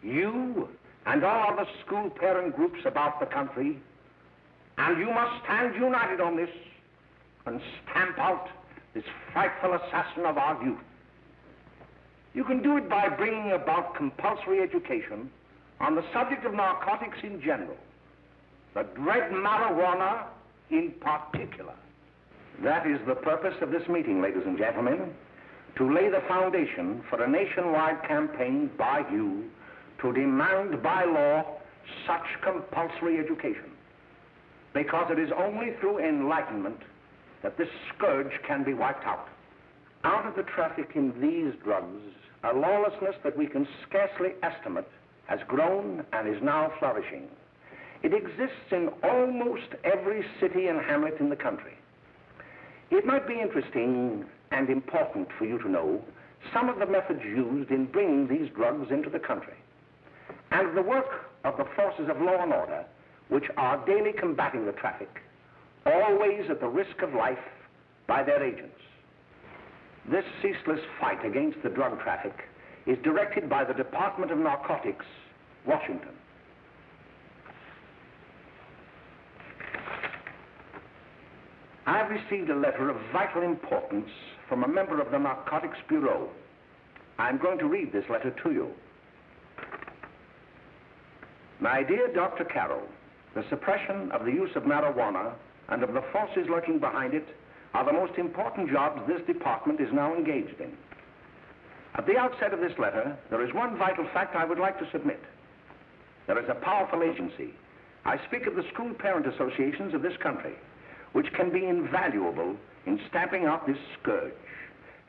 You and all other school parent groups about the country, and you must stand united on this and stamp out this frightful assassin of our youth. You can do it by bringing about compulsory education on the subject of narcotics in general, the dread marijuana in particular. That is the purpose of this meeting, ladies and gentlemen, to lay the foundation for a nationwide campaign by you to demand by law such compulsory education. Because it is only through enlightenment that this scourge can be wiped out. Out of the traffic in these drugs, a lawlessness that we can scarcely estimate has grown and is now flourishing. It exists in almost every city and hamlet in the country. It might be interesting and important for you to know some of the methods used in bringing these drugs into the country, and the work of the forces of law and order, which are daily combating the traffic, always at the risk of life by their agents. This ceaseless fight against the drug traffic is directed by the Department of Narcotics, Washington. I've received a letter of vital importance from a member of the Narcotics Bureau. I'm going to read this letter to you. My dear Dr. Carroll, the suppression of the use of marijuana and of the forces lurking behind it are the most important jobs this department is now engaged in. At the outset of this letter, there is one vital fact I would like to submit. There is a powerful agency. I speak of the school parent associations of this country, which can be invaluable in stamping out this scourge.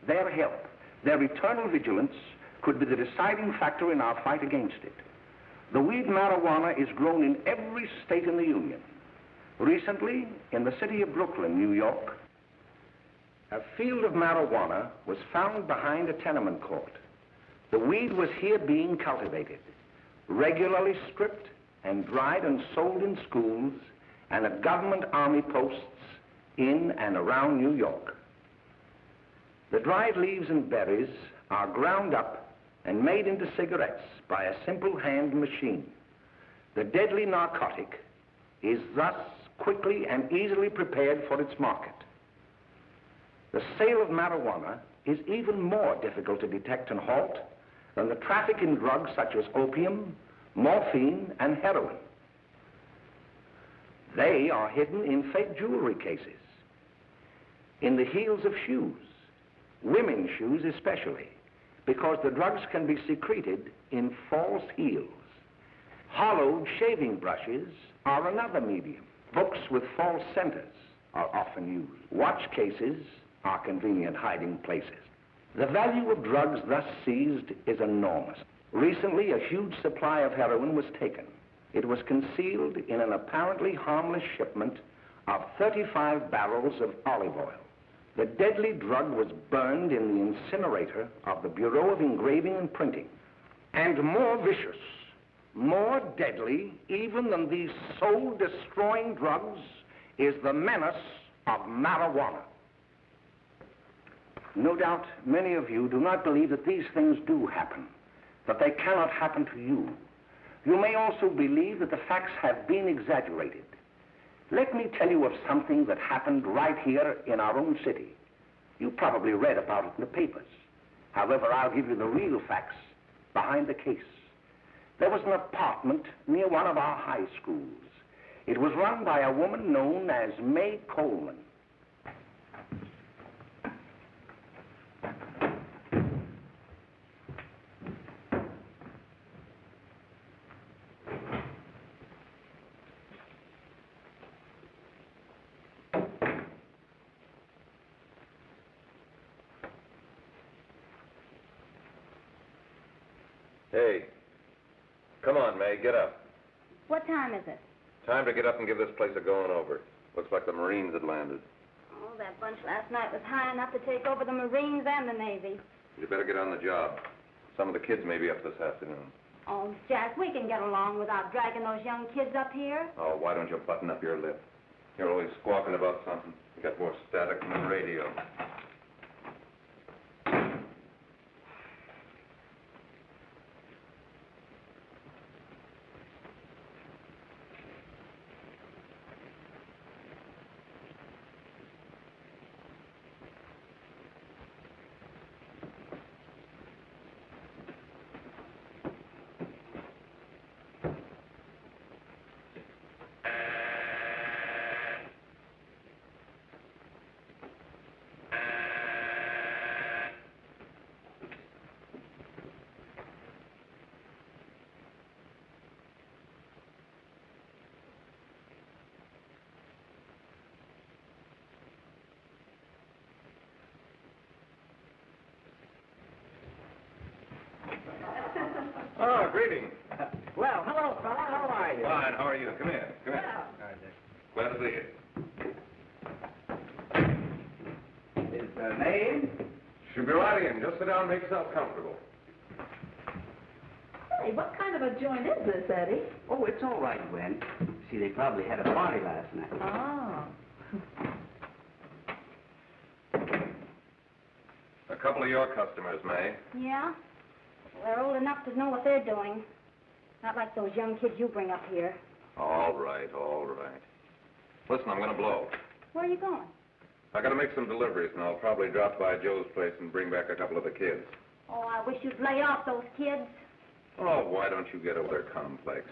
Their help, their eternal vigilance, could be the deciding factor in our fight against it. The weed marijuana is grown in every state in the Union. Recently, in the city of Brooklyn, New York, a field of marijuana was found behind a tenement court. The weed was here being cultivated, regularly stripped and dried and sold in schools and at government army posts in and around New York. The dried leaves and berries are ground up and made into cigarettes by a simple hand machine. The deadly narcotic is thus quickly and easily prepared for its market. The sale of marijuana is even more difficult to detect and halt than the traffic in drugs such as opium, morphine, and heroin. They are hidden in fake jewelry cases, in the heels of shoes, women's shoes especially, because the drugs can be secreted in false heels. Hollowed shaving brushes are another medium. Books with false centers are often used. Watch cases are convenient hiding places. The value of drugs thus seized is enormous. Recently, a huge supply of heroin was taken. It was concealed in an apparently harmless shipment of 35 barrels of olive oil. The deadly drug was burned in the incinerator of the Bureau of Engraving and Printing. And more vicious, more deadly even than these soul-destroying drugs is the menace of marijuana. No doubt many of you do not believe that these things do happen, that they cannot happen to you. You may also believe that the facts have been exaggerated. Let me tell you of something that happened right here in our own city. You probably read about it in the papers. However, I'll give you the real facts behind the case. There was an apartment near one of our high schools. It was run by a woman known as May Coleman. Hey, come on, May, get up. What time is it? Time to get up and give this place a going over. Looks like the Marines had landed. Oh, that bunch last night was high enough to take over the Marines and the Navy. You better get on the job. Some of the kids may be up this afternoon. Oh, Jack, we can get along without dragging those young kids up here. Oh, why don't you button up your lip? You're always squawking about something. You got more static than the radio. greetings. Well, hello, fella. How are you? Fine, how are you? Come here. Come here. Glad to see you. Is the name? Should be right in. Just sit down and make yourself comfortable. Hey, what kind of a joint is this, Eddie? Oh, it's all right, Gwen. See, they probably had a party last night. Oh. A couple of your customers, May. Yeah? They're old enough to know what they're doing. Not like those young kids you bring up here. All right, all right. Listen, I'm going to blow. Where are you going? I got to make some deliveries, and I'll probably drop by Joe's place and bring back a couple of the kids. Oh, I wish you'd lay off those kids. Oh, why don't you get over their complex?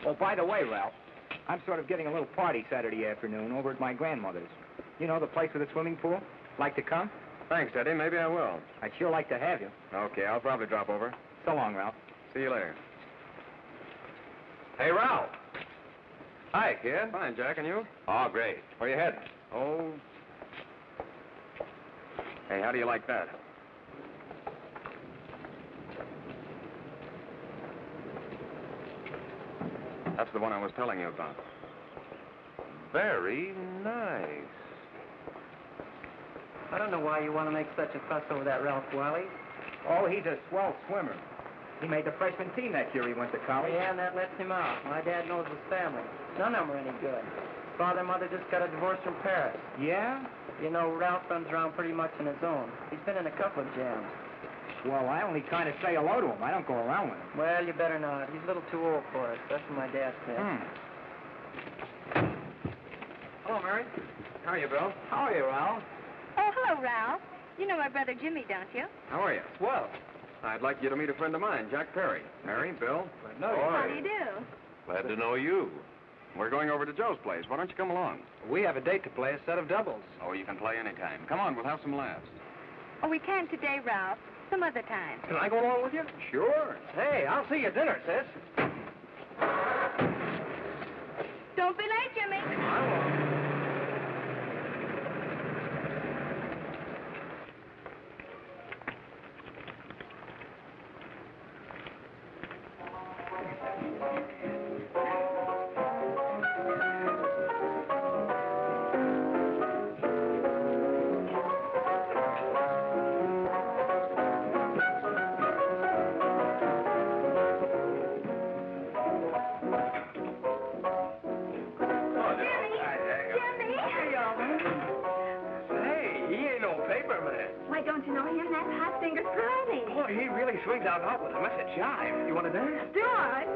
Oh, by the way, Ralph, I'm sort of getting a little party Saturday afternoon over at my grandmother's. You know, the place with the swimming pool? Like to come? Thanks, Eddie. Maybe I will. I'd sure like to have you. Okay, I'll probably drop over. So long, Ralph. See you later. Hey, Ralph. Hi, kid. Fine, Jack, and you? Oh, great. Where you heading? Oh. Hey, how do you like that? That's the one I was telling you about. Very nice. I don't know why you want to make such a fuss over that Ralph Wiley. Oh, he's a swell swimmer. He made the freshman team that year he went to college. Yeah, and that lets him out. My dad knows his family. None of them are any good. Father and mother just got a divorce from Paris. Yeah? You know, Ralph runs around pretty much on his own. He's been in a couple of jams. Well, I only kind of say hello to him. I don't go around with him. Well, you better not. He's a little too old for us. That's what my dad said. Hello, Mary. How are you, Bill? How are you, Ralph? Oh, hello, Ralph. You know my brother Jimmy, don't you? How are you? Swell. I'd like you to meet a friend of mine, Jack Perry. Mary, Bill. How do you do? Glad to know you. We're going over to Joe's place. Why don't you come along? We have a date to play, a set of doubles. Oh, you can play anytime. Come on, we'll have some laughs. Oh, we can't today, Ralph. Some other time. Can I go along with you? Sure. Hey, I'll see you at dinner, sis. Don't be late, Jimmy. I won't. Why, don't you know him? That's Hot Fingers Friday. Boy, he really swings out hot with him. That's a jive. You want to dance? Do it.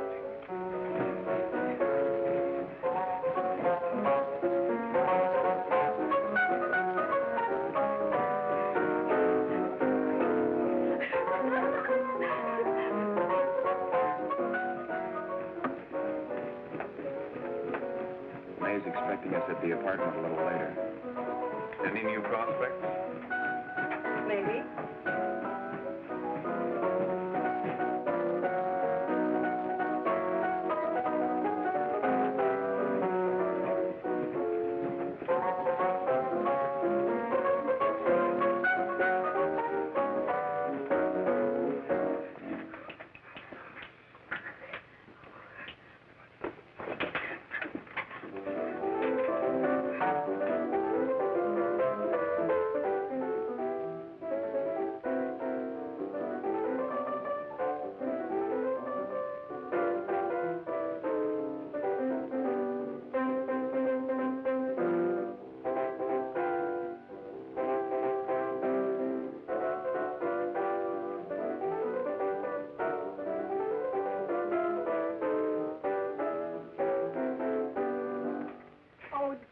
May's expecting us at the apartment a little later. Any new prospects? Maybe.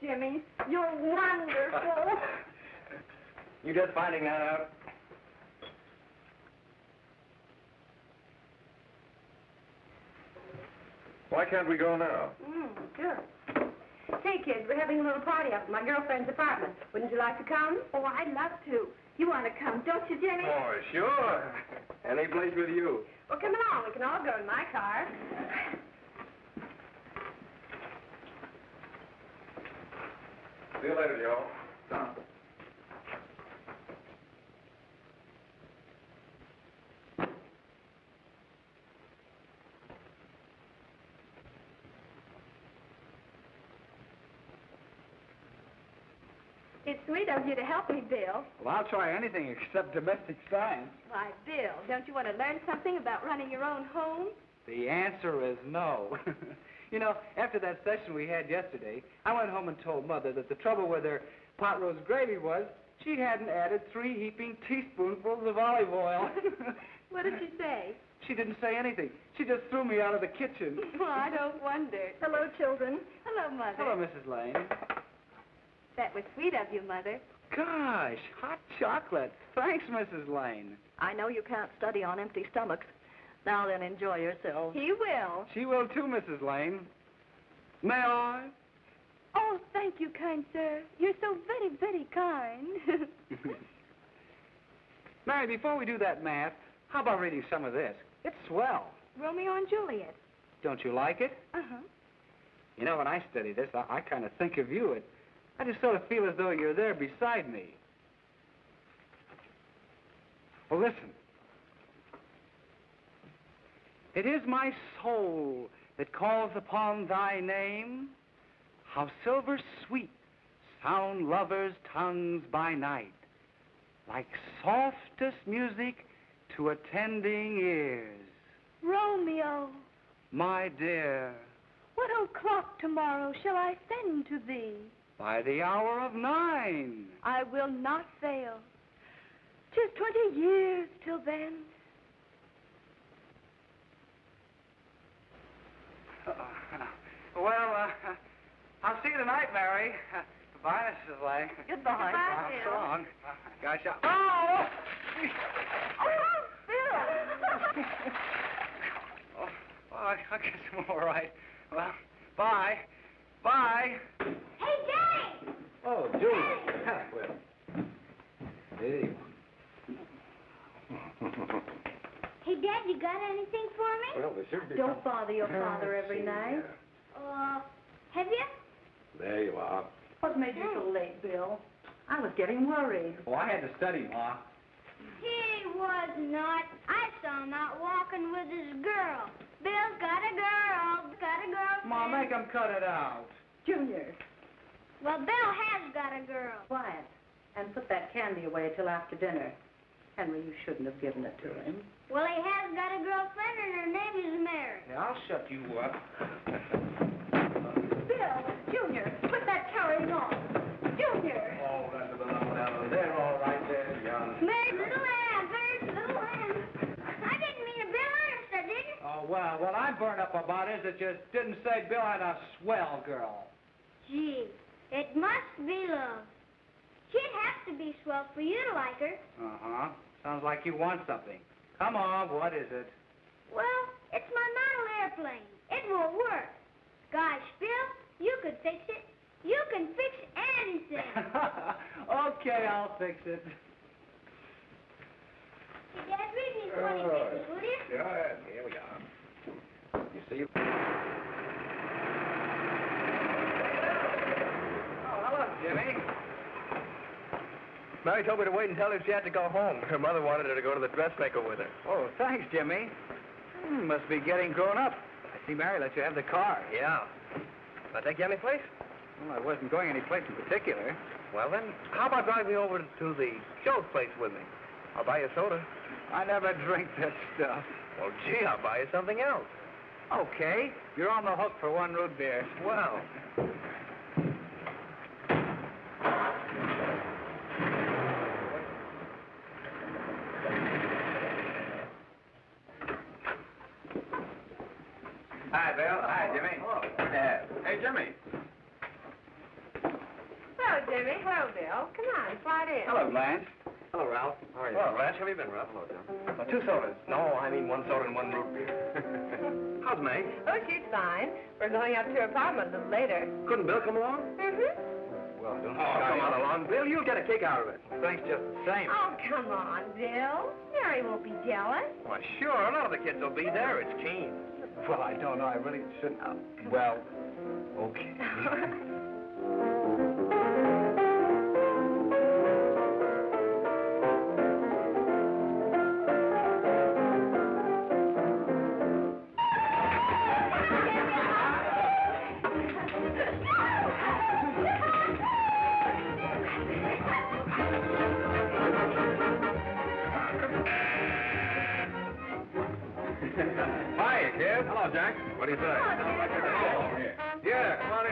Jimmy. You're wonderful. You just finding that out? Why can't we go now? Sure. Say, kids, we're having a little party up at my girlfriend's apartment. Wouldn't you like to come? Oh, I'd love to. You want to come, don't you, Jimmy? Oh, sure. Any place with you. Well, come along. We can all go in my car. See you later, Joe. It's sweet of you to help me, Bill. Well, I'll try anything except domestic science. Why, Bill, don't you want to learn something about running your own home? The answer is no. You know, after that session we had yesterday, I went home and told Mother that the trouble with her pot roast gravy was she hadn't added 3 heaping teaspoonfuls of olive oil. What did she say? She didn't say anything. She just threw me out of the kitchen. Well, I don't wonder. Hello, children. Hello, Mother. Hello, Mrs. Lane. That was sweet of you, Mother. Gosh, hot chocolate. Thanks, Mrs. Lane. I know you can't study on empty stomachs. Now then, enjoy yourselves. He will. She will too, Mrs. Lane. May I? Oh, thank you, kind sir. You're so very, very kind. Mary, before we do that math, how about reading some of this? It's swell. Romeo and Juliet. Don't you like it? Uh-huh. You know, when I study this, I kind of think of you. I just sort of feel as though you're there beside me. Well, listen. It is my soul that calls upon thy name. How silver sweet sound lovers' tongues by night, like softest music to attending ears. Romeo, My dear, what o'clock tomorrow shall I send to thee? by the hour of 9. I will not fail. 'Tis 20 years till then. Well, I'll see you tonight, Mary. Goodbye, Mrs. Lane. Goodbye. Goodbye, So Bill. long. Gosh, oh! Oh, Bill! Oh, I guess I'm all right. Well, bye. Bye. Hey, Danny! Oh, Julie. Well, hey. Hey, Dad, you got anything for me? Well, there should be Don't bother your father every night. Have you? There you are. What made you so late, Bill? I was getting worried. Oh, I had to study, Ma. He was not. I saw him out walking with his girl. Bill's got a girl. Got a girlfriend. Ma, make him cut it out. Junior, Well, Bill has got a girl. quiet. And put that candy away till after dinner. Henry, you shouldn't have given it to him. Well, he has got a girlfriend, and her name is Mary. Yeah, I'll shut you up. Bill, Junior, quit that carrying on. Junior! Oh, that's about They're all right there, young. Mary's little lamb. Mary's little lamb. I didn't mean to Bill Ernest, I didn't. Oh, well, what I'm burned up about is that you didn't say Bill had a swell girl. Gee, it must be love. She'd have to be swell for you to like her. Uh-huh. Sounds like you want something. Come on, what is it? Well, it's my model airplane. It won't work. Gosh, Bill, you could fix it. You can fix anything. Okay, I'll fix it. Hey, Dad, read me 20 pages, will you? Yeah, here we are. You see? Oh, hello, Jimmy. Mary told me to wait and tell her she had to go home. Her mother wanted her to go to the dressmaker with her. Oh, thanks, Jimmy. Must be getting grown up. I see Mary let you have the car. Yeah. Can I take you any place? Well, I wasn't going any place in particular. Well, then, how about driving me over to the Joe's place with me? I'll buy you a soda. I never drink that stuff. Well, gee, I'll buy you something else. Okay, you're on the hook for 1 root beer. Well. Hi, Bill. Hi, Jimmy. Oh. Hey, Jimmy. Hello, Jimmy. Hello, Bill. Come on, slide in. Hello, Blanche. Hello, Ralph. How are you? Hello, Ralph. How have you been, Ralph? Hello, Jim. 2 sodas. No, I mean 1 soda and 1 root beer. How's May? Oh, she's fine. We're going up to her apartment a little later. Couldn't Bill come along? Mm-hmm. Well, don't come on along, Bill. You'll get a kick out of it. Thanks just the same. Oh, come on, Bill. Mary won't be jealous. Why, sure. A lot of the kids will be there. It's keen. Well, I don't know. I really shouldn't. Well, okay. Hi, kid. Hello, Jack. What do you say? Yeah, come on in.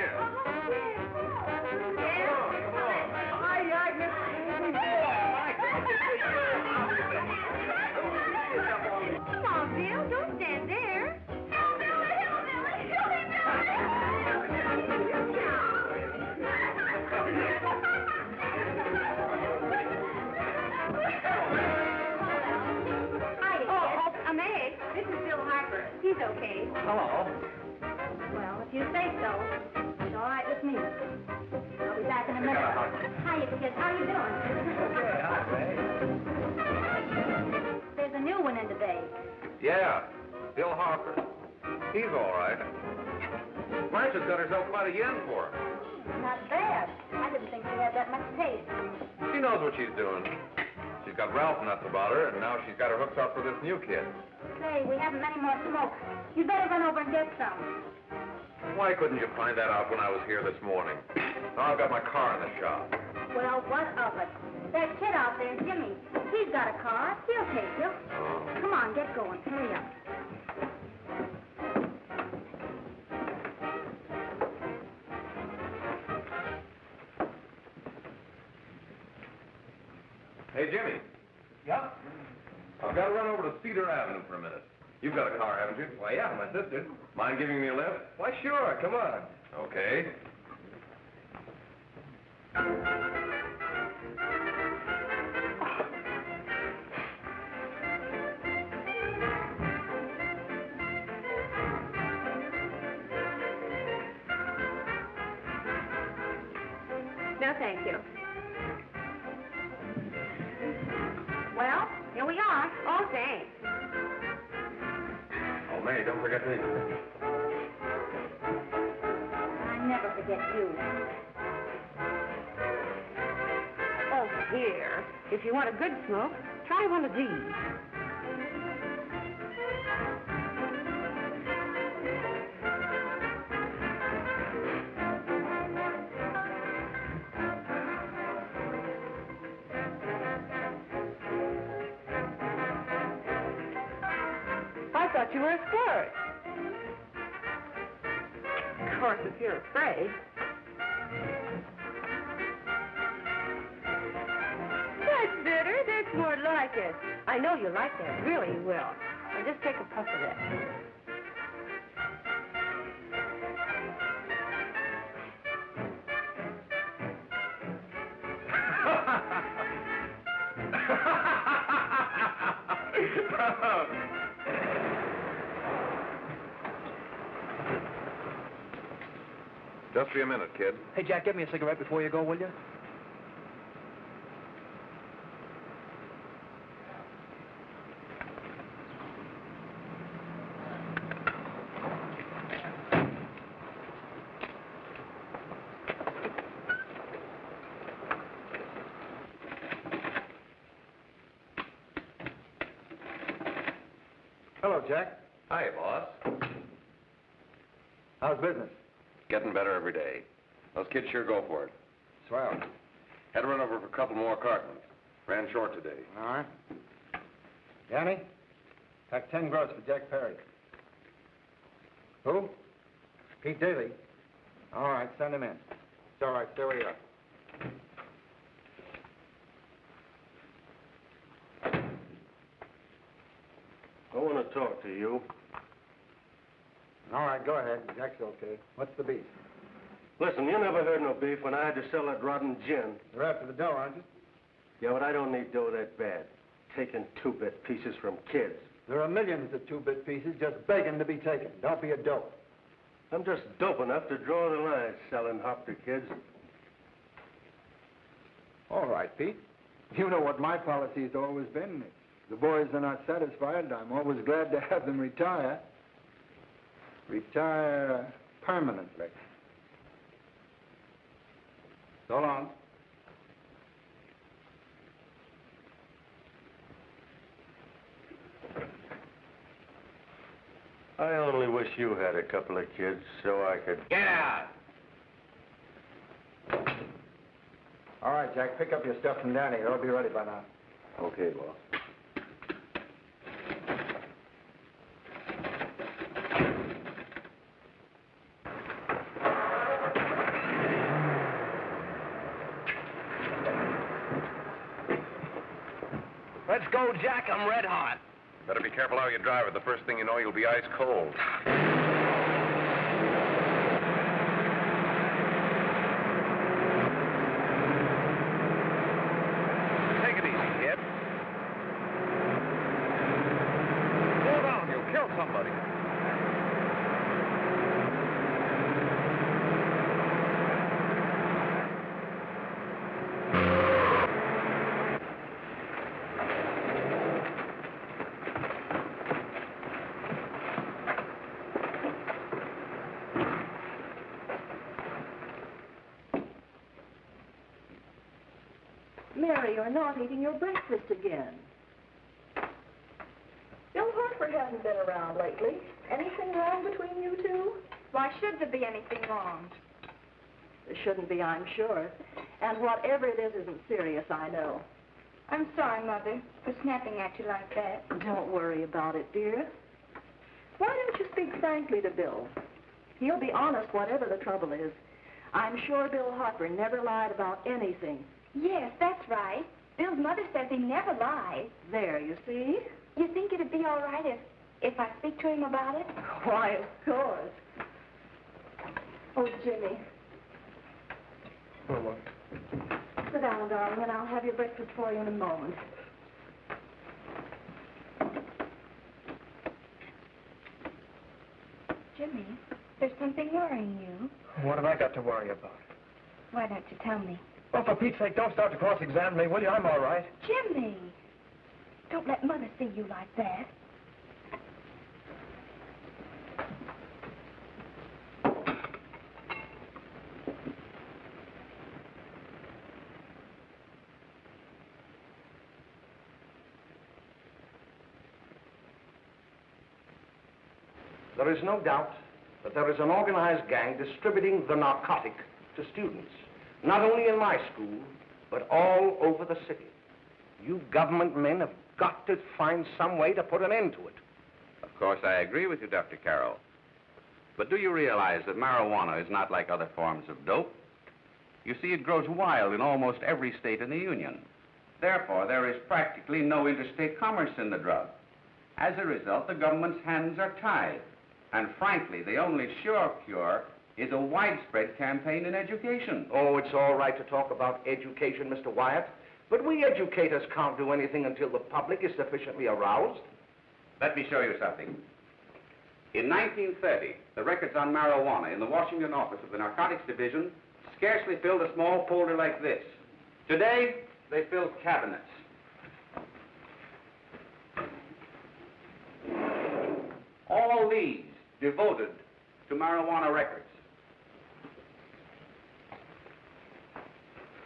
Come on, Bill. Don't stand there. May, this is Bill Harper. He's okay. Hello. Well, if you say so, it's all right with me. I'll be back in a minute. Hiya, kids. How you doing? Okay, hi, May. There's a new one in today. Yeah, Bill Harper. He's all right. Blanche has got herself quite a yen for him. Not bad. I didn't think she had that much taste. She knows what she's doing. She's got Ralph nuts about her, and now she's got her hooks up for this new kid. Say, we haven't any more smoke. You better run over and get some. Why couldn't you find that out when I was here this morning? Now I've got my car in the shop. Well, what of it? That kid out there, Jimmy, he's got a car. He'll take you. Oh. Come on, get going. Hurry up. Hey, Jimmy. Yeah? I've got to run over to Cedar Avenue for a minute. You've got a car, haven't you? Why, yeah, my sister. Mind giving me a lift? Why, sure. Come on. Okay. No, thank you. Well, here we are. Oh, thanks. Oh, May, don't forget me. I never forget you. Oh, here. If you want a good smoke, try one of these. I thought you were a squirt. Of course, if you're afraid. That's better. That's more like it. I know you like that. Really, you will. Now just take a puff of that. Just be a minute, kid. Hey, Jack, get me a cigarette before you go, will you? Hello, Jack. Hi, boss. How's business? Getting better every day. Those kids sure go for it. Swell. Had to run over for a couple more cartons. Ran short today. All right. Yanni, pack 10 gross for Jack Perry. Who? Pete Daly. All right, send him in. It's all right, stay where you are. I want to talk to you. All right, go ahead. Jack's okay. What's the beef? Listen, you never heard no beef when I had to sell that rotten gin. You're after the dough, aren't you? Yeah, but I don't need dough that bad. Taking two-bit pieces from kids. There are millions of two-bit pieces just begging to be taken. Don't be a dope. I'm just dope enough to draw the line selling hop to kids. All right, Pete. You know what my policy has always been. If the boys are not satisfied, I'm always glad to have them retire. Retire permanently. So long. I only wish you had a couple of kids so I could... Get out! All right, Jack, pick up your stuff from Danny. It'll be ready by now. Okay, boss. Let's go, Jack. I'm red hot. Better be careful how you drive it. The first thing you know, you'll be ice cold. Take it easy, kid. Slow down. You'll kill somebody. Mary, you're not eating your breakfast again. Bill Hartford hasn't been around lately. Anything wrong between you two? Why should there be anything wrong? There shouldn't be, I'm sure. And whatever it is isn't serious, I know. I'm sorry, Mother, for snapping at you like that. Don't worry about it, dear. Why don't you speak frankly to Bill? He'll be honest whatever the trouble is. I'm sure Bill Hartford never lied about anything. Yes, that's right. Bill's mother says he never lies. There, you see? You think it'd be all right if I speak to him about it? Why, of course. Oh, Jimmy. Oh, Sit down, darling, and I'll have your breakfast for you in a moment. Jimmy, there's something worrying you. what have I got to worry about? Why don't you tell me? Well, for Pete's sake, don't start to cross-examine me, will you? I'm all right. Jimmy! Don't let Mother see you like that. There is no doubt that there is an organized gang distributing the narcotic to students, not only in my school, but all over the city. You government men have got to find some way to put an end to it. Of course, I agree with you, Dr. Carroll. But do you realize that marijuana is not like other forms of dope? You see, it grows wild in almost every state in the Union. Therefore, there is practically no interstate commerce in the drug. As a result, the government's hands are tied. And frankly, the only sure cure is a widespread campaign in education. Oh, it's all right to talk about education, Mr. Wyatt, but we educators can't do anything until the public is sufficiently aroused. Let me show you something. In 1930, the records on marijuana in the Washington office of the Narcotics Division scarcely filled a small folder like this. Today, they fill cabinets. All these devoted to marijuana records.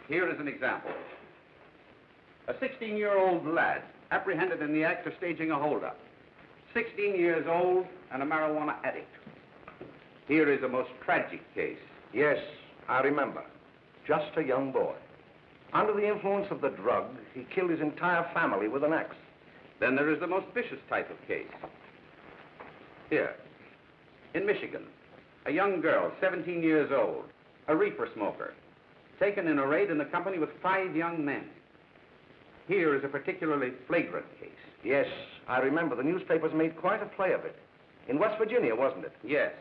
Here is an example. A 16-year-old lad apprehended in the act of staging a holdup. 16 years old and a marijuana addict. Here is a most tragic case. Yes, I remember. Just a young boy. Under the influence of the drug, he killed his entire family with an axe. Then there is the most vicious type of case. Here, in Michigan, a young girl, 17 years old, a reefer smoker, taken in a raid in the company with 5 young men. Here is a particularly flagrant case. Yes, I remember. The newspapers made quite a play of it. In West Virginia, wasn't it? Yes.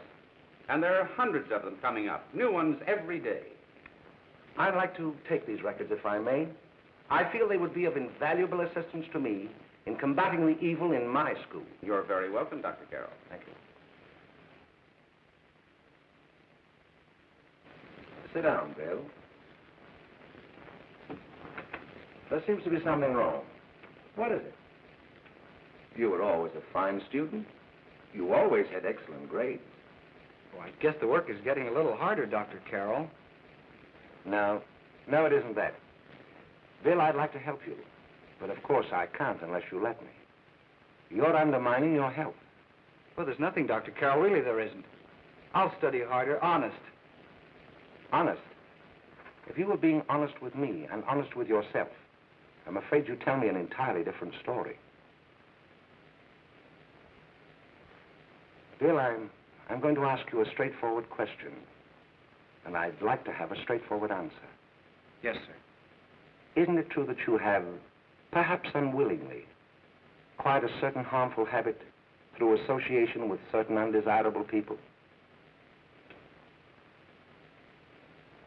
And there are hundreds of them coming up, new ones every day. I'd like to take these records, if I may. I feel they would be of invaluable assistance to me in combating the evil in my school. You're very welcome, Dr. Carroll. Thank you. Sit down, Bill. There seems to be something wrong. What is it? You were always a fine student. You always had excellent grades. Well, I guess the work is getting a little harder, Dr. Carroll. No, it isn't that. Bill, I'd like to help you. But of course I can't unless you let me. You're undermining your health. Well, there's nothing, Dr. Carroll. Really, there isn't. I'll study harder, honest. Honest? If you were being honest with me and honest with yourself, I'm afraid you'd tell me an entirely different story. Bill, I'm going to ask you a straightforward question. And I'd like to have a straightforward answer. Yes, sir. Isn't it true that you have, perhaps unwillingly, acquired a certain harmful habit through association with certain undesirable people?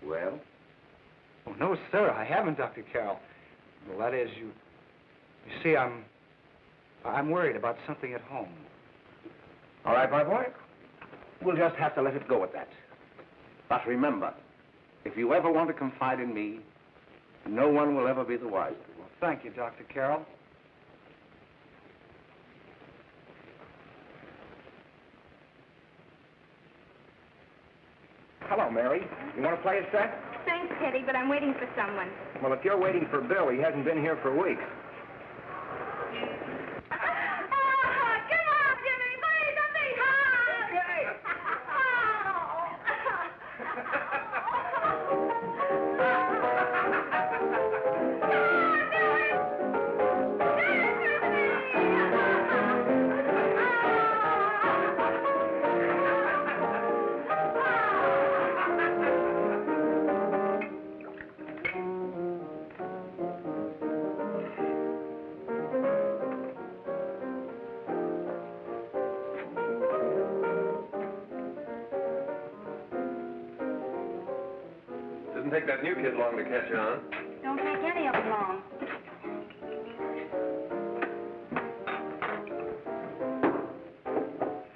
Well? Oh, no, sir, I haven't, Dr. Carroll. Well, that is, you see, I'm worried about something at home. All right, my boy. We'll just have to let it go at that. But remember, if you ever want to confide in me, no one will ever be the wiser. Well, thank you, Dr. Carroll. Hello, Mary. You want to play a set? Thanks, Teddy, but I'm waiting for someone. Well, if you're waiting for Bill, he hasn't been here for weeks. Doesn't take that new kid long to catch on. Don't take any of them long.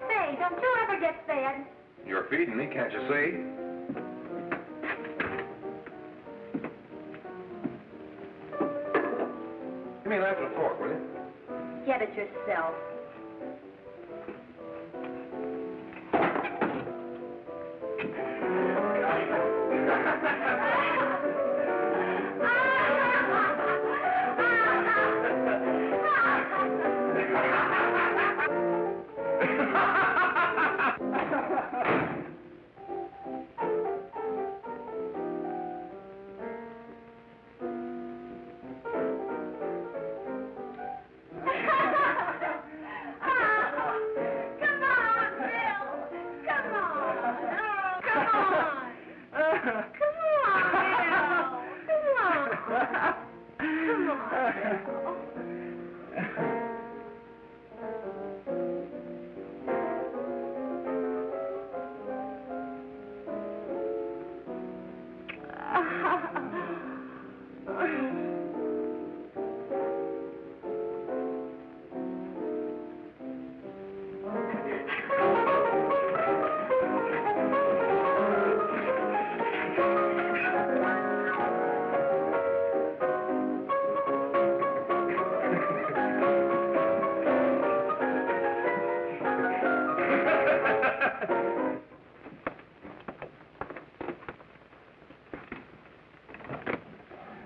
Say, don't you ever get fed? You're feeding me, can't you see? Give me a knife and a fork, will you? Get it yourself.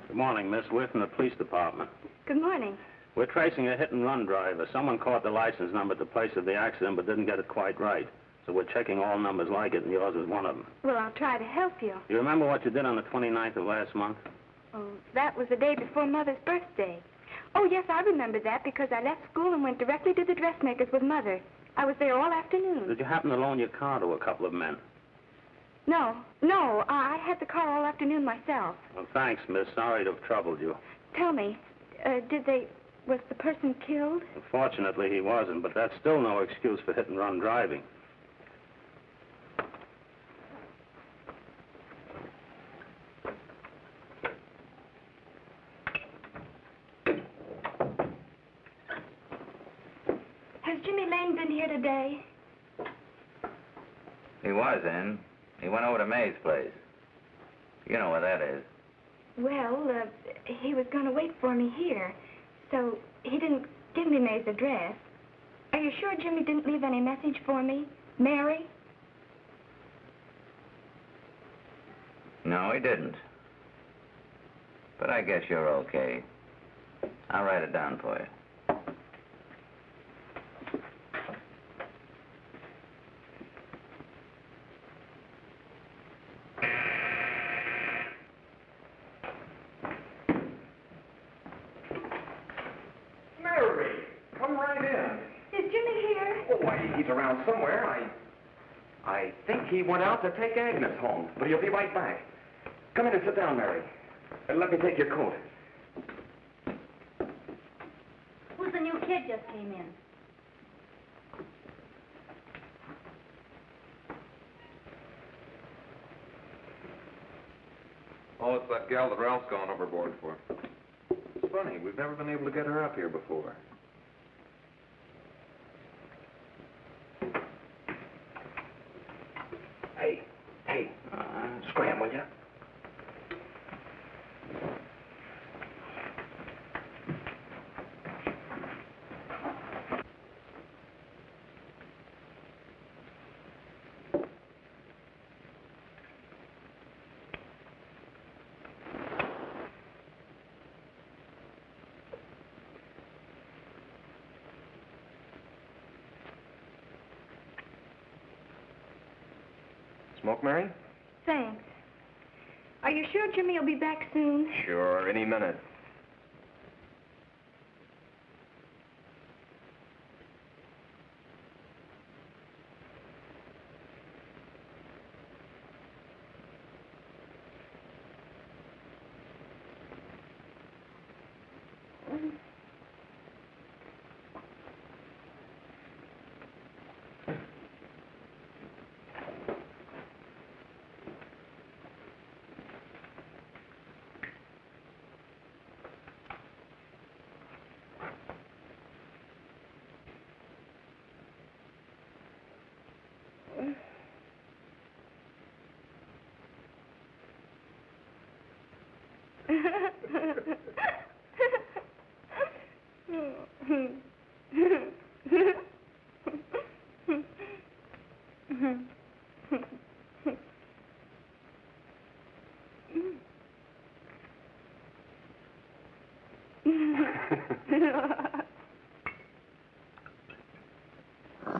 Good morning, Miss. We're from the police department. Good morning. We're tracing a hit-and-run driver. Someone caught the license number at the place of the accident but didn't get it quite right. So we're checking all numbers like it, and yours is one of them. Well, I'll try to help you. You remember what you did on the 29th of last month? Oh, that was the day before Mother's birthday. Oh, yes, I remember that because I left school and went directly to the dressmaker's with Mother. I was there all afternoon. Did you happen to loan your car to a couple of men? No, I had the car all afternoon myself. Well, thanks, miss. Sorry to have troubled you. Tell me, was the person killed? Unfortunately, he wasn't, but that's still no excuse for hit-and-run driving. Has Jimmy Lane been here today? He was in. He went over to May's place. You know where that is. Well, he was going to wait for me here, so he didn't give me May's address. Are you sure Jimmy didn't leave any message for me? Mary? No, he didn't. But I guess you're okay. I'll write it down for you. Mary, come right in. Is Jimmy here? Oh, why, he's around somewhere. I think he went out to take Agnes home, but he'll be right back. Come in and sit down, Mary. And let me take your coat. Who's the new kid just came in? Oh, it's that gal that Ralph's gone overboard for. It's funny, we've never been able to get her up here before. Hey, scram, will you? Smoke, Mary? Thanks. Are you sure Jimmy will be back soon? Sure, any minute.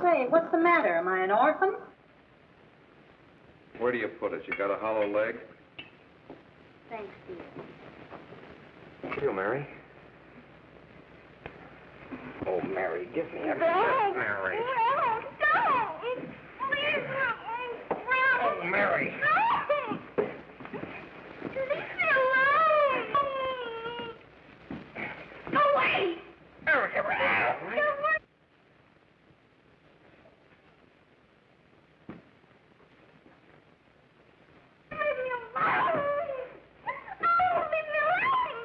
Say, what's the matter? Am I an orphan? Where do you put it? You got a hollow leg? Thanks, dear. Thank you, Mary. Oh, Mary, give me a Don't! Mary. No, don't! Please, no! Oh, Mary. No! Leave me alone! Go away! Mary, get right. Go away! Leave me alone! Oh, leave me alone!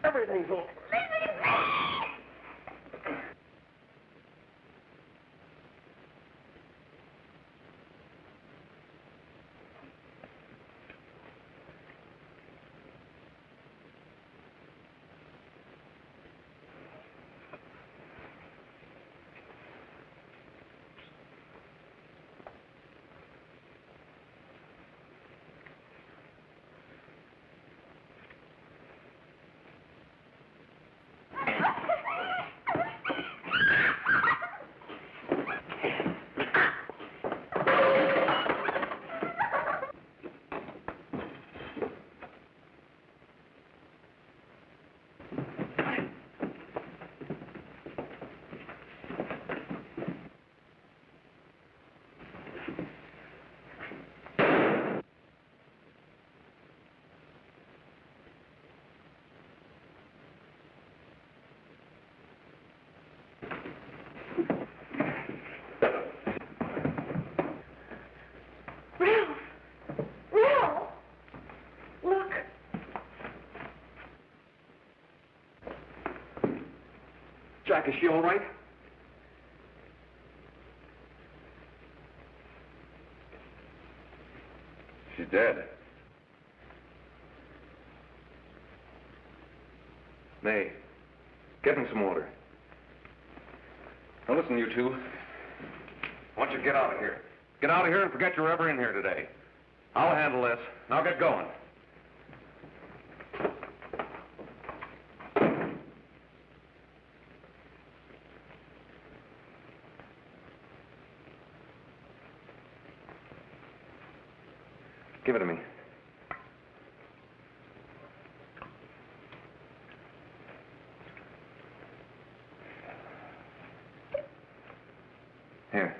Everything's over. Leave me alone! Jack, is she all right? She's dead. May, get me some water. Now listen, you two. I want you to get out of here. Get out of here and forget you're ever in here today. I'll handle this. Now get going. Give it to me. Here.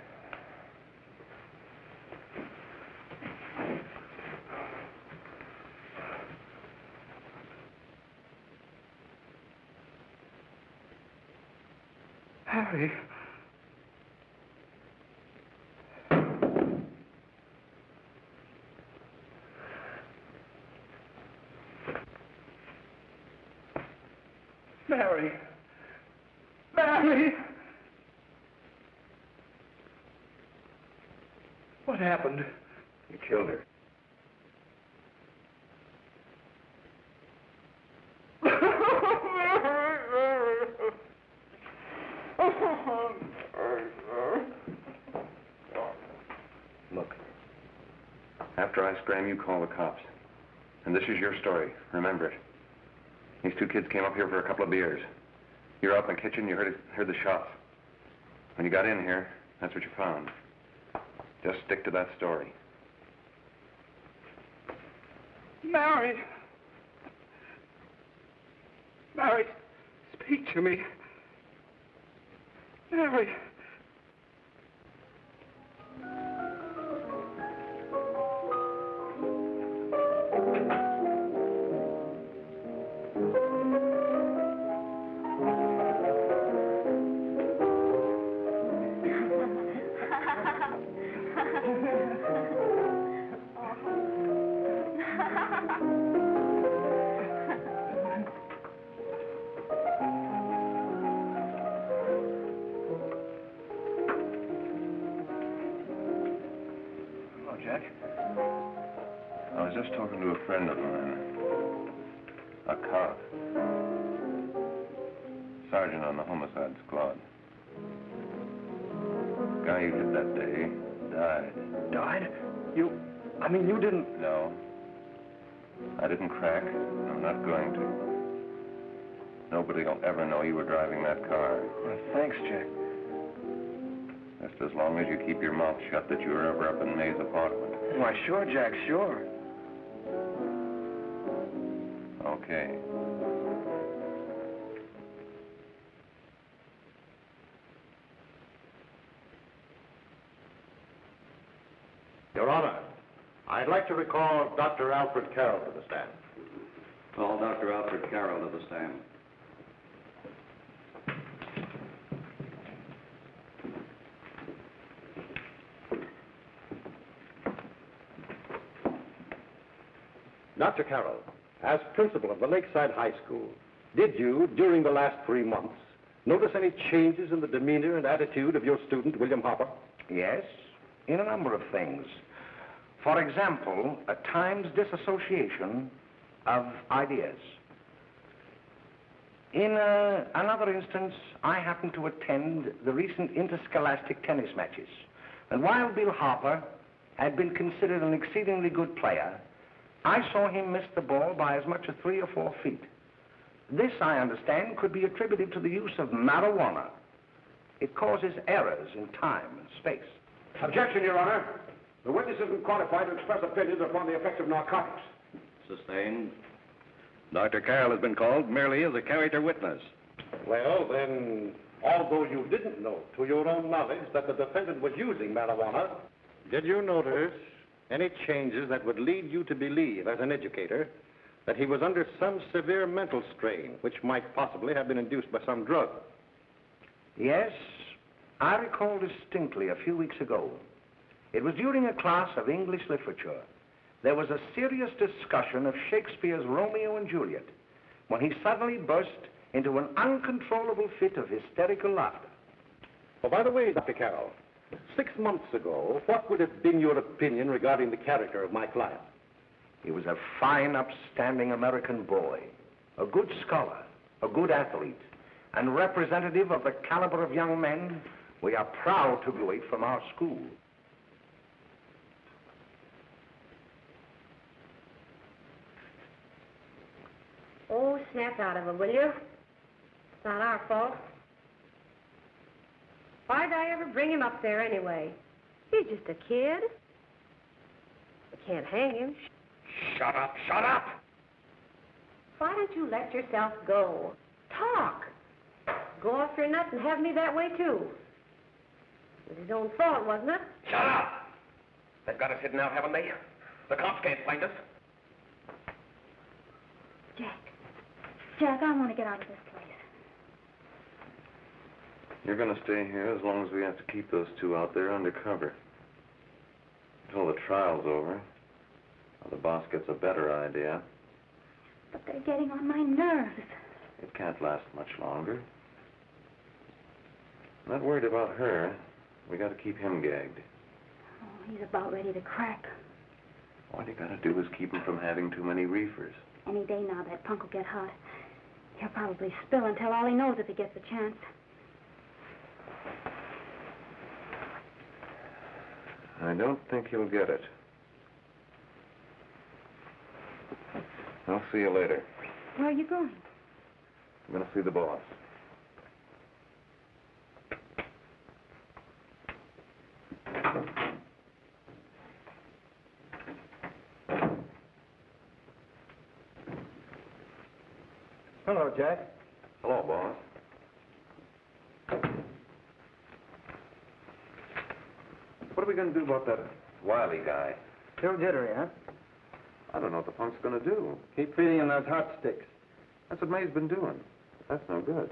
Harry. Mary. Mary! What happened? You killed her. Look, after I scram, you call the cops. And this is your story. Remember it. These two kids came up here for a couple of beers. You were out in the kitchen, you heard the shots. When you got in here, that's what you found. Just stick to that story. Mary! Mary, speak to me. Mary! Jack? I was just talking to a friend of mine. A cop. Sergeant on the homicide squad. Guy you hit that day died. Died? You didn't... No. I didn't crack. I'm not going to. Nobody will ever know you were driving that car. Well, thanks, Jack. Just as long as you keep your mouth shut that you were ever up in May's apartment. Why, sure, Jack, sure. Okay. Your Honor, I'd like to recall Dr. Alfred Carroll to the stand. Call Dr. Alfred Carroll to the stand. Dr. Carroll, as principal of the Lakeside High School, did you, during the last 3 months, notice any changes in the demeanor and attitude of your student, William Hopper? Yes, in a number of things. For example, at times disassociation of ideas. In another instance, I happened to attend the recent interscholastic tennis matches. And while Bill Hopper had been considered an exceedingly good player, I saw him miss the ball by as much as 3 or 4 feet. This, I understand, could be attributed to the use of marijuana. It causes errors in time and space. Objection, Your Honor. The witness isn't qualified to express opinions upon the effects of narcotics. Sustained. Dr. Carroll has been called merely as a character witness. Well, then, although you didn't know, to your own knowledge, that the defendant was using marijuana, did you notice any changes that would lead you to believe, as an educator, that he was under some severe mental strain, which might possibly have been induced by some drug? Yes, I recall distinctly a few weeks ago. It was during a class of English literature. There was a serious discussion of Shakespeare's Romeo and Juliet when he suddenly burst into an uncontrollable fit of hysterical laughter. Oh, by the way, Dr. Carroll, 6 months ago, what would have been your opinion regarding the character of my client? He was a fine, upstanding American boy, a good scholar, a good athlete, and representative of the caliber of young men we are proud to graduate from our school. Oh, snap out of it, will you? It's not our fault. Why'd I ever bring him up there anyway? He's just a kid. We can't hang him. Shut up, shut up! Why don't you let yourself go? Talk. Go off your nut and have me that way, too. It was his own fault, wasn't it? Shut up! They've got us hidden out, haven't they? The cops can't find us. Jack, I want to get out of this place. You're going to stay here as long as we have to keep those two out there undercover. Until the trial's over. Or the boss gets a better idea. But they're getting on my nerves. It can't last much longer. I'm not worried about her. We got to keep him gagged. Oh, he's about ready to crack. All you got to do is keep him from having too many reefers. Any day now, that punk will get hot. He'll probably spill and tell all he knows if he gets a chance. I don't think he'll get it. I'll see you later. Where are you going? I'm going to see the boss. Hello, Jack. Hello, boss. What are we going to do about that Wiley guy? Still jittery, huh? I don't know what the punk's going to do. Keep feeding him those hot sticks. That's what May's been doing. That's no good.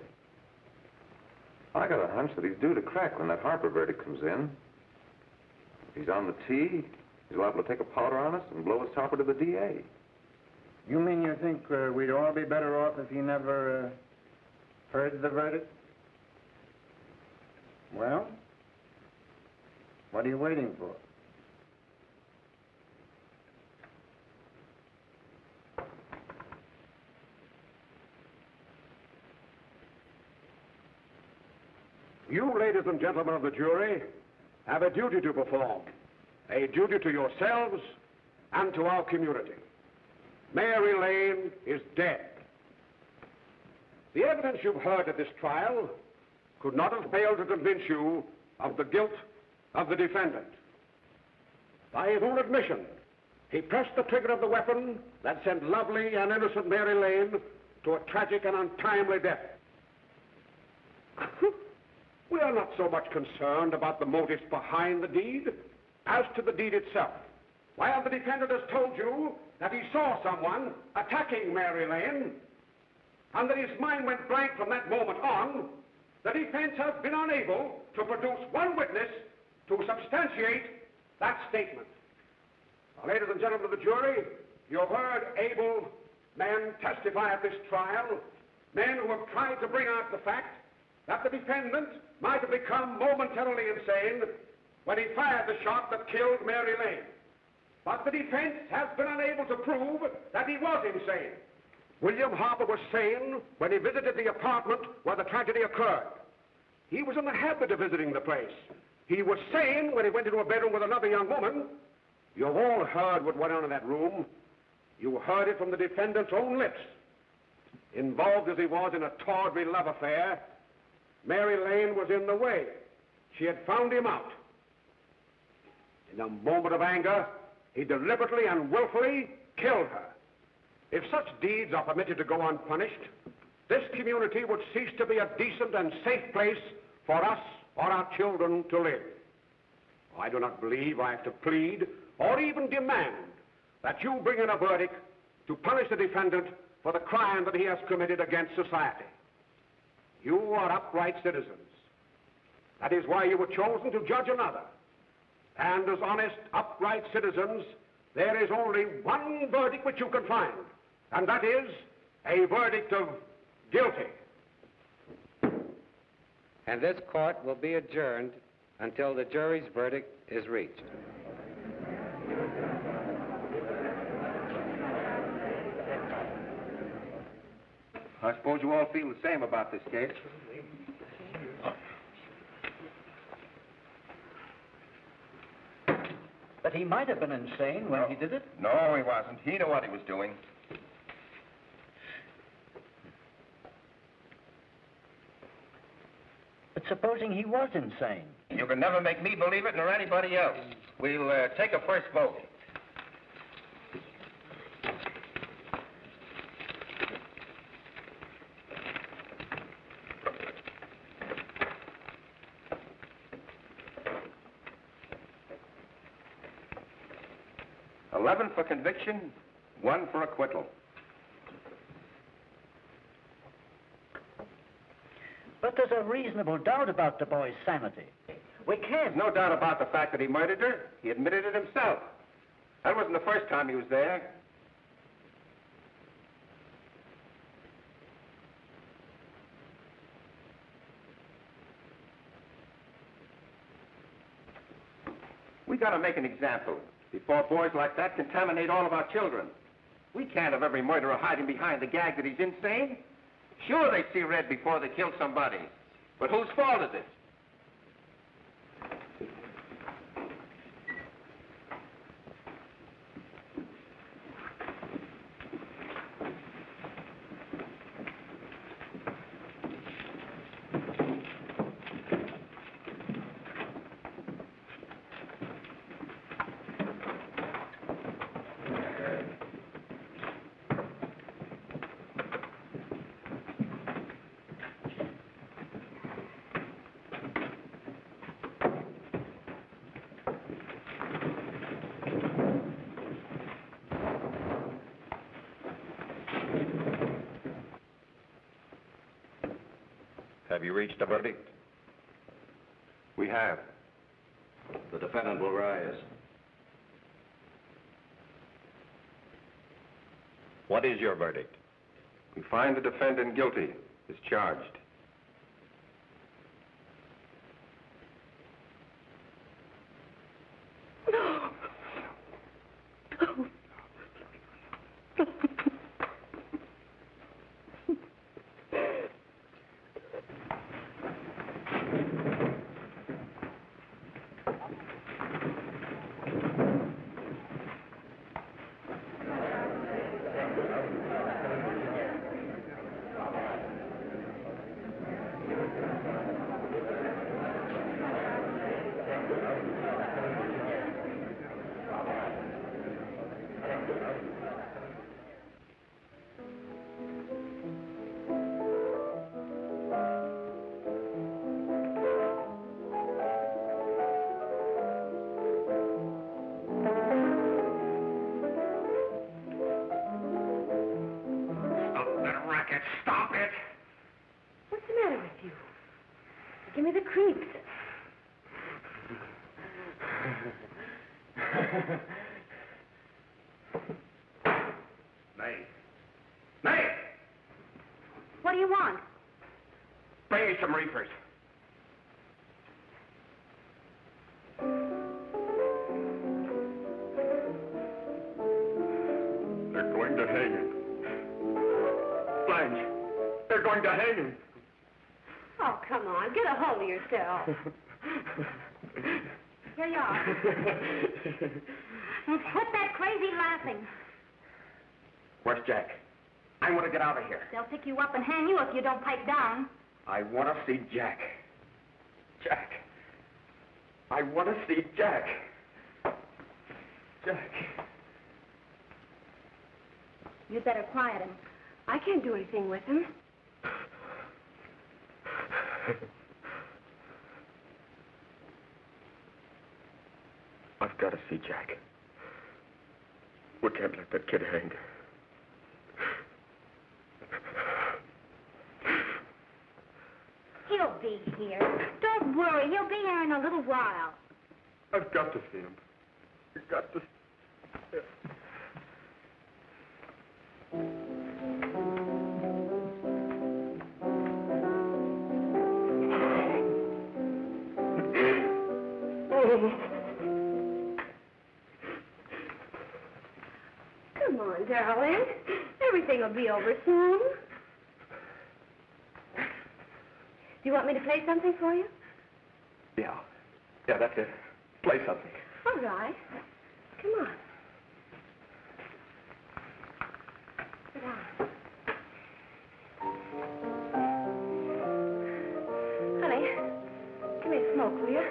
I got a hunch that he's due to crack when that Harper verdict comes in. If he's on the tee, he's liable to take a powder on us and blow his topper to the DA. You mean you think we'd all be better off if he never heard the verdict? Well, what are you waiting for? You, ladies and gentlemen of the jury, have a duty to perform. A duty to yourselves and to our community. Mary Lane is dead. The evidence you've heard at this trial could not have failed to convince you of the guilt of the defendant. By his own admission, he pressed the trigger of the weapon that sent lovely and innocent Mary Lane to a tragic and untimely death. We are not so much concerned about the motives behind the deed as to the deed itself. While the defendant has told you that he saw someone attacking Mary Lane and that his mind went blank from that moment on, the defense has been unable to produce one witness to substantiate that statement. Now, ladies and gentlemen of the jury, you have heard able men testify at this trial, men who have tried to bring out the fact that the defendant might have become momentarily insane when he fired the shot that killed Mary Lane. But the defense has been unable to prove that he was insane. William Harper was sane when he visited the apartment where the tragedy occurred. He was in the habit of visiting the place. He was sane when he went into a bedroom with another young woman. You've all heard what went on in that room. You heard it from the defendant's own lips. Involved as he was in a tawdry love affair, Mary Lane was in the way. She had found him out. In a moment of anger, he deliberately and willfully killed her. If such deeds are permitted to go unpunished, this community would cease to be a decent and safe place for us or our children to live. I do not believe I have to plead or even demand that you bring in a verdict to punish the defendant for the crime that he has committed against society. You are upright citizens. That is why you were chosen to judge another. And as honest, upright citizens, there is only one verdict which you can find, and that is a verdict of guilty. and this court will be adjourned until the jury's verdict is reached. I suppose you all feel the same about this case. But he might have been insane when he did it. No, he wasn't. He knew what he was doing. But supposing he was insane? You can never make me believe it, nor anybody else. We'll take a first vote. $11 for conviction, 1 for acquittal. But there's a reasonable doubt about the boy's sanity. We can't. No doubt about the fact that he murdered her. He admitted it himself. That wasn't the first time he was there. We got to make an example before boys like that contaminate all of our children. We can't have every murderer hiding behind the gag that he's insane. Sure, they see red before they kill somebody. But whose fault is it? Have you reached a verdict? We have. The defendant will rise. What is your verdict? We find the defendant guilty as charged. Stop it! What's the matter with you? Give me the creeps. May. May! What do you want? Bring me some reefers. They're going to hang him. Blanche, they're going to hang him. Oh, come on. Get a hold of yourself. Here you are. And quit that crazy laughing. Where's Jack? I want to get out of here. They'll pick you up and hang you if you don't pipe down. I want to see Jack. Jack. I want to see Jack. Jack. You'd better quiet him. I can't do anything with him. I've got to see Jack. We can't let that kid hang. He'll be here. Don't worry. He'll be here in a little while. I've got to see him. I've got to see him. darling. Everything will be over soon. Do you want me to play something for you? Yeah. Yeah, that's it. Play something. All right. Come on. Sit down. Honey, give me a smoke, will you?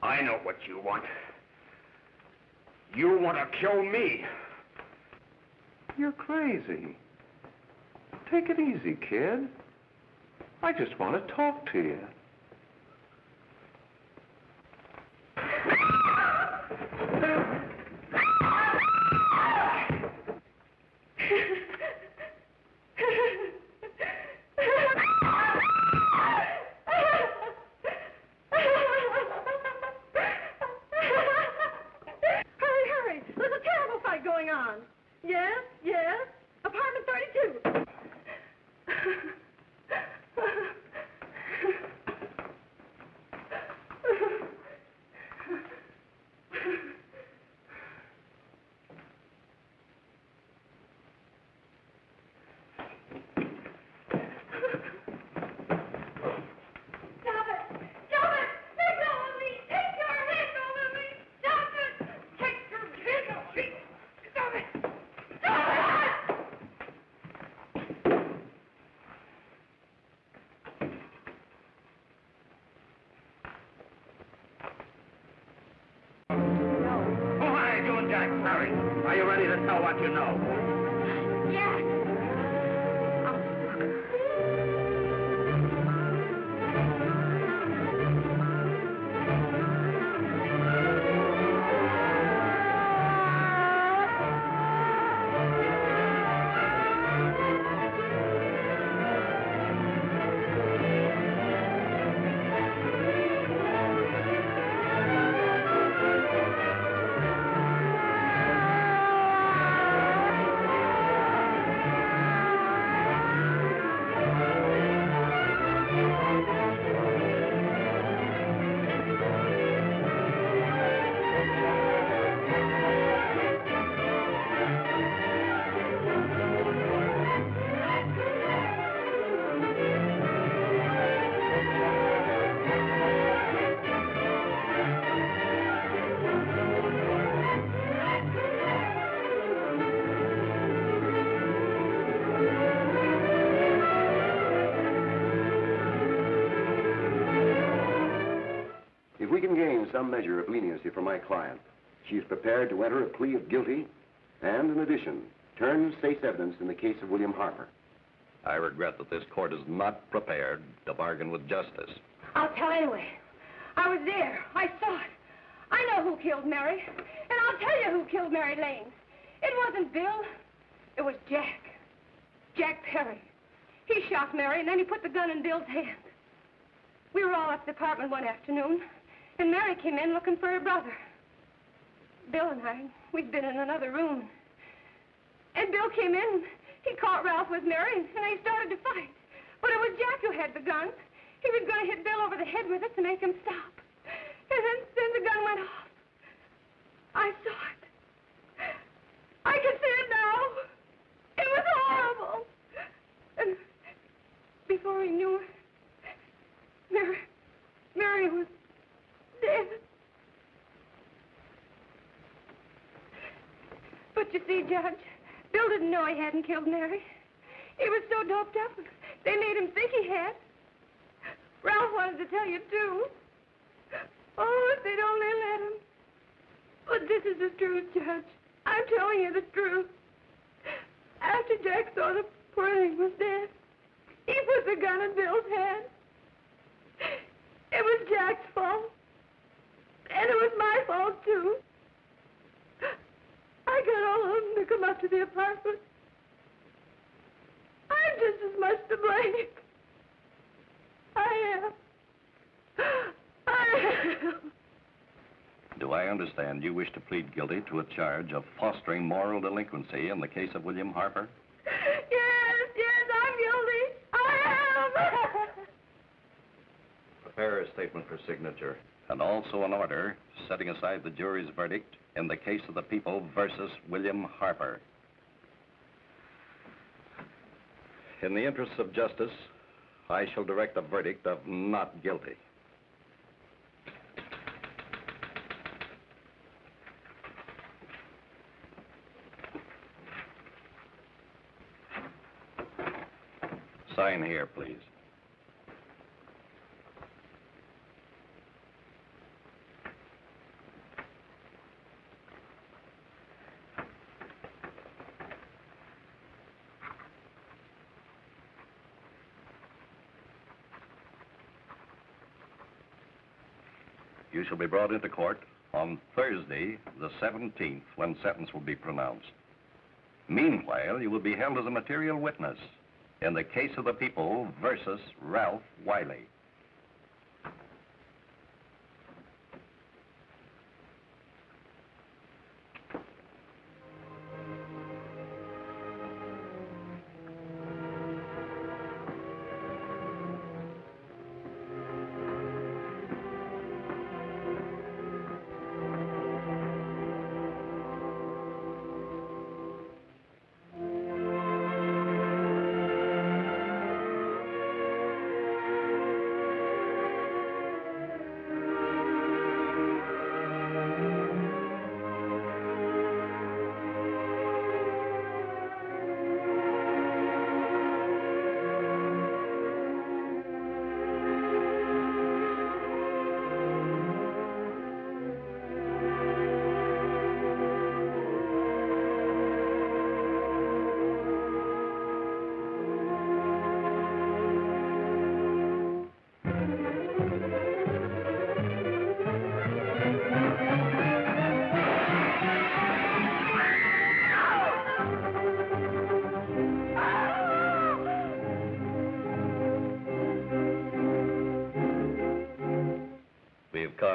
I know what you want. You want to kill me. You're crazy. Take it easy, kid. I just want to talk to you. Are you ready to tell what you know? Yes. If we can gain some measure of leniency for my client, she is prepared to enter a plea of guilty and, in addition, turn state's evidence in the case of William Harper. I regret that this court is not prepared to bargain with justice. I'll tell anyway. I was there. I saw it. I know who killed Mary. And I'll tell you who killed Mary Lane. It wasn't Bill. It was Jack. Jack Perry. He shot Mary, and then he put the gun in Bill's hand. We were all at the apartment one afternoon, and Mary came in looking for her brother. Bill and I, we'd been in another room. And Bill came in, he caught Ralph with Mary, and they started to fight. But it was Jack who had the gun. He was going to hit Bill over the head with it to make him stop. And then the gun went off. I saw it. I can see it now. It was horrible. And before he knew it, Mary was dead. But you see, Judge, Bill didn't know he hadn't killed Mary. He was so doped up, they made him think he had. Ralph wanted to tell you, too. Oh, if they'd only let him. But this is the truth, Judge. I'm telling you the truth. After Jack saw the poor thing was dead, he put the gun in Bill's hand. It was Jack's fault. And it was my fault, too. I got all of them to come up to the apartment. I'm just as much to blame. I am. Do I understand you wish to plead guilty to a charge of fostering moral delinquency in the case of William Harper? Yes, I'm guilty. I am. Prepare a statement for signature. And also an order setting aside the jury's verdict in the case of the people versus William Harper. In the interests of justice, I shall direct a verdict of not guilty. Sign here, please. You shall be brought into court on Thursday, the 17th, when sentence will be pronounced. Meanwhile, you will be held as a material witness in the case of the people versus Ralph Wiley.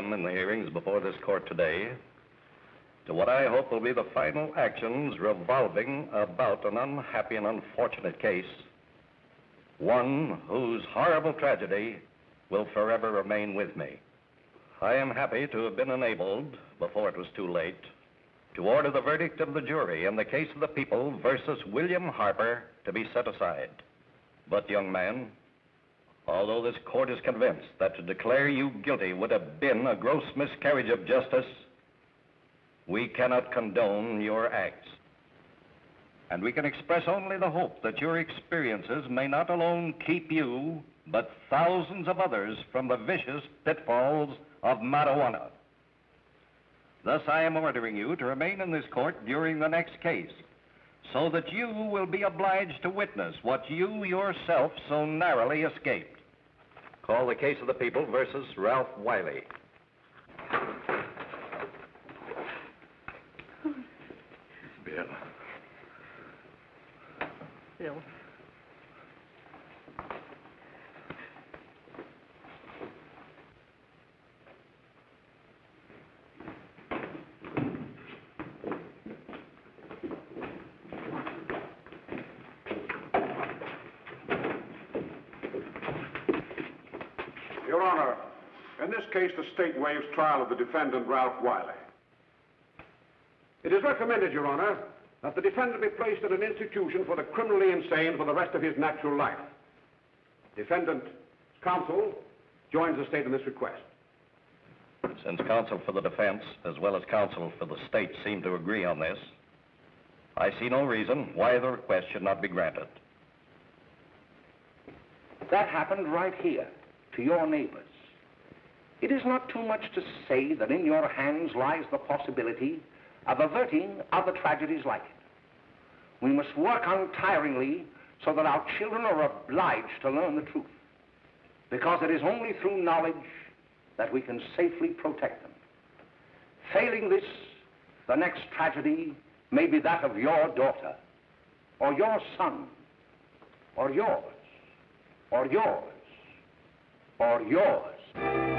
In the hearings before this court today to what I hope will be the final actions revolving about an unhappy and unfortunate case, one whose horrible tragedy will forever remain with me. I am happy to have been enabled, before it was too late, to order the verdict of the jury in the case of the people versus William Harper to be set aside. But, young man, although this court is convinced that to declare you guilty would have been a gross miscarriage of justice, we cannot condone your acts. And we can express only the hope that your experiences may not alone keep you, but thousands of others from the vicious pitfalls of marijuana. Thus, I am ordering you to remain in this court during the next case, so that you will be obliged to witness what you yourself so narrowly escaped. Call the case of the people versus Ralph Wiley. Bill. Bill. Your Honor, in this case, the state waives trial of the defendant, Ralph Wiley. It is recommended, Your Honor, that the defendant be placed in an institution for the criminally insane for the rest of his natural life. Defendant's counsel joins the state in this request. Since counsel for the defense, as well as counsel for the state, seem to agree on this, I see no reason why the request should not be granted. That happened right here, to your neighbors. It is not too much to say that in your hands lies the possibility of averting other tragedies like it. We must work untiringly so that our children are obliged to learn the truth, because it is only through knowledge that we can safely protect them. Failing this, the next tragedy may be that of your daughter, or your son, or yours, or yours, or yours.